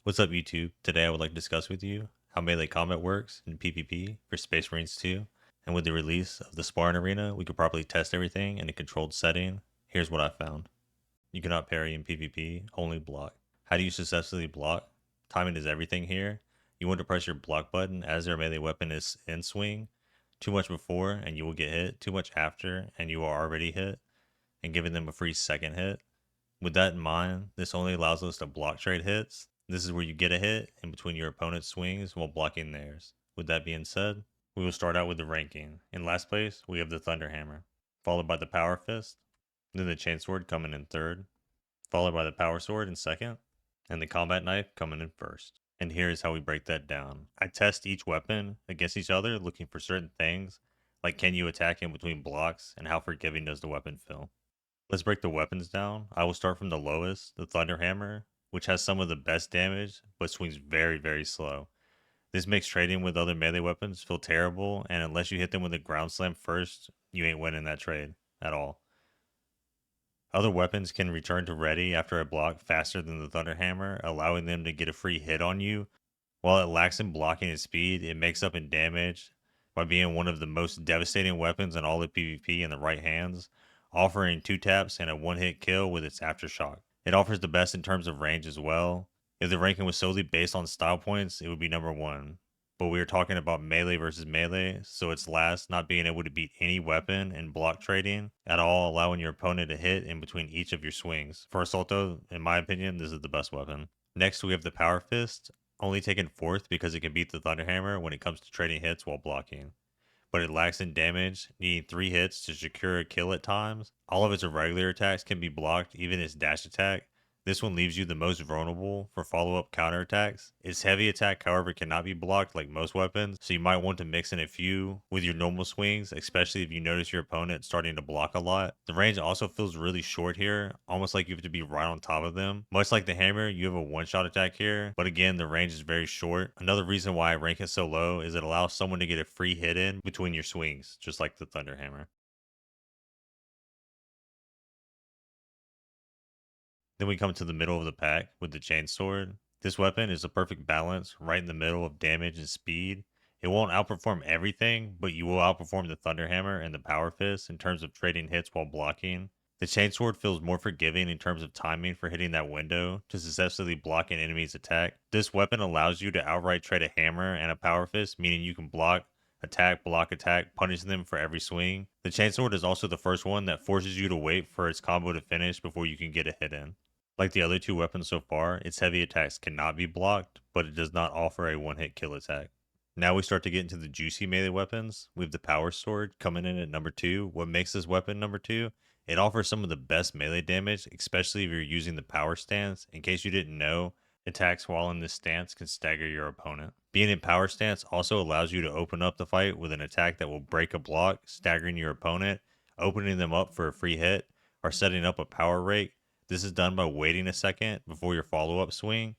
What's up, YouTube? Today I would like to discuss with you how melee combat works in PvP for Space Marines 2. And with the release of the Spartan Arena, we could properly test everything in a controlled setting. Here's what I found. You cannot parry in PvP, only block. How do you successfully block? Timing is everything here. You want to press your block button as their melee weapon is in swing. Too much before and you will get hit, too much after and you are already hit, and giving them a free second hit. With that in mind, this only allows us to block trade hits. This is where you get a hit in between your opponent's swings while blocking theirs. With that being said, we will start out with the ranking. In last place, we have the Thunderhammer, followed by the Power Fist, then the Chainsword coming in third, followed by the Power Sword in second, and the Combat Knife coming in first. And here is how we break that down. I test each weapon against each other looking for certain things, like can you attack in between blocks and how forgiving does the weapon feel. Let's break the weapons down. I will start from the lowest, the Thunderhammer, which has some of the best damage, but swings very, very slow. This makes trading with other melee weapons feel terrible, and unless you hit them with a ground slam first, you ain't winning that trade at all. Other weapons can return to ready after a block faster than the Thunderhammer, allowing them to get a free hit on you. While it lacks in blocking and speed, it makes up in damage by being one of the most devastating weapons in all of PvP in the right hands, offering 2 taps and a 1-hit kill with its aftershock. It offers the best in terms of range as well. If the ranking was solely based on style points, it would be number 1. But we are talking about melee versus melee, so it's last not being able to beat any weapon in block trading at all, allowing your opponent to hit in between each of your swings. For Assault though, in my opinion, this is the best weapon. Next we have the Power Fist, only taken 4th because it can beat the Thunderhammer when it comes to trading hits while blocking. But it lacks in damage, needing 3 hits to secure a kill at times. All of its regular attacks can be blocked, even its dash attack. This one leaves you the most vulnerable for follow-up counterattacks. Its heavy attack, however, cannot be blocked like most weapons, so you might want to mix in a few with your normal swings, especially if you notice your opponent starting to block a lot. The range also feels really short here, almost like you have to be right on top of them. Much like the hammer, you have a one-shot attack here, but again, the range is very short. Another reason why I rank it so low is it allows someone to get a free hit in between your swings, just like the Thunderhammer. Then we come to the middle of the pack with the Chainsword. This weapon is a perfect balance, right in the middle of damage and speed. It won't outperform everything, but you will outperform the Thunderhammer and the Power Fist in terms of trading hits while blocking. The Chainsword feels more forgiving in terms of timing for hitting that window to successfully block an enemy's attack. This weapon allows you to outright trade a hammer and a Power Fist, meaning you can block, attack, punish them for every swing. The Chainsword is also the first one that forces you to wait for its combo to finish before you can get a hit in. Like the other 2 weapons so far, its heavy attacks cannot be blocked, but it does not offer a 1-hit kill attack. Now we start to get into the juicy melee weapons. We have the Power Sword coming in at number 2. What makes this weapon number 2? It offers some of the best melee damage, especially if you're using the power stance. In case you didn't know, attacks while in this stance can stagger your opponent. Being in power stance also allows you to open up the fight with an attack that will break a block, staggering your opponent, opening them up for a free hit, or setting up a power rake. This is done by waiting a second before your follow-up swing.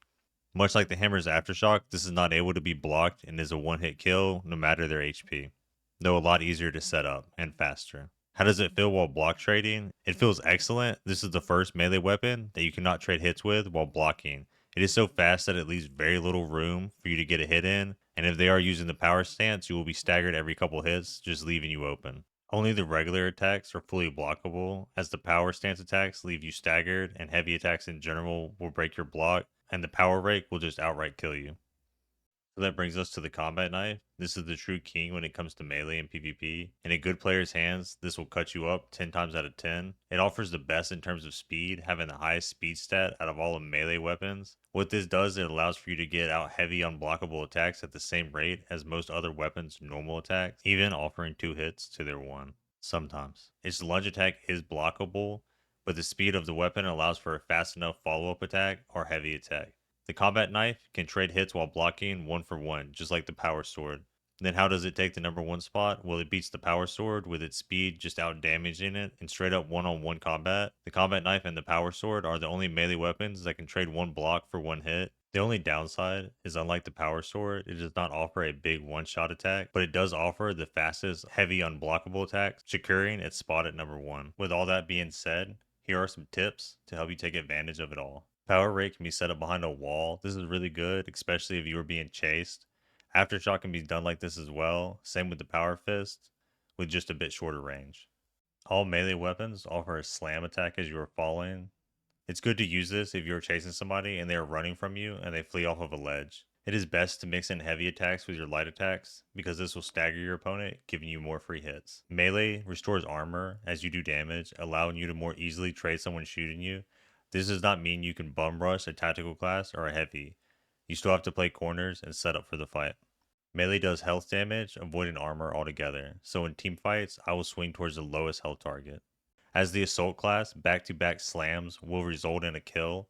Much like the hammer's aftershock, this is not able to be blocked and is a 1-hit kill no matter their HP, though a lot easier to set up and faster. How does it feel while block trading? It feels excellent. This is the first melee weapon that you cannot trade hits with while blocking. It is so fast that it leaves very little room for you to get a hit in, and if they are using the power stance, you will be staggered every couple hits, just leaving you open. Only the regular attacks are fully blockable, as the power stance attacks leave you staggered, and heavy attacks in general will break your block, and the power rake will just outright kill you. So that brings us to the combat knife. This is the true king when it comes to melee and PvP. In a good player's hands, this will cut you up 10 times out of 10. It offers the best in terms of speed, having the highest speed stat out of all of melee weapons. What this does, it allows for you to get out heavy unblockable attacks at the same rate as most other weapons' normal attacks, even offering 2 hits to their 1. Sometimes. Its lunge attack is blockable, but the speed of the weapon allows for a fast enough follow-up attack or heavy attack. The combat knife can trade hits while blocking 1 for 1, just like the power sword. Then how does it take the number 1 spot? Well, it beats the power sword with its speed just out damaging it in straight up one-on-one combat. The combat knife and the power sword are the only melee weapons that can trade 1 block for 1 hit. The only downside is, unlike the power sword, it does not offer a big one-shot attack, but it does offer the fastest heavy unblockable attack, securing its spot at number 1. With all that being said, here are some tips to help you take advantage of it all. Power rate can be set up behind a wall. This is really good, especially if you are being chased. Aftershock can be done like this as well. Same with the Power Fist, with just a bit shorter range. All melee weapons offer a slam attack as you are falling. It's good to use this if you are chasing somebody and they are running from you and they flee off of a ledge. It is best to mix in heavy attacks with your light attacks because this will stagger your opponent, giving you more free hits. Melee restores armor as you do damage, allowing you to more easily trade someone shooting you. This does not mean you can bum rush a tactical class or a heavy. You still have to play corners and set up for the fight. Melee does health damage, avoiding armor altogether, so in team fights, I will swing towards the lowest health target. As the assault class, back-to-back slams will result in a kill.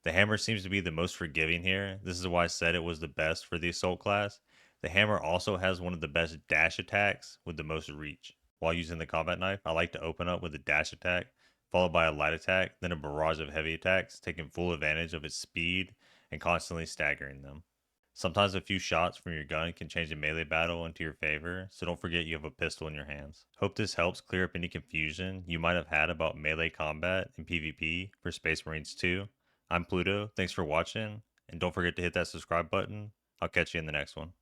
The hammer seems to be the most forgiving here. This is why I said it was the best for the assault class. The hammer also has one of the best dash attacks with the most reach. While using the combat knife, I like to open up with a dash attack, followed by a light attack, then a barrage of heavy attacks, taking full advantage of its speed and constantly staggering them. Sometimes a few shots from your gun can change a melee battle into your favor, so don't forget you have a pistol in your hands. Hope this helps clear up any confusion you might have had about melee combat in PvP for Space Marines 2. I'm Pluto, thanks for watching, and don't forget to hit that subscribe button. I'll catch you in the next one.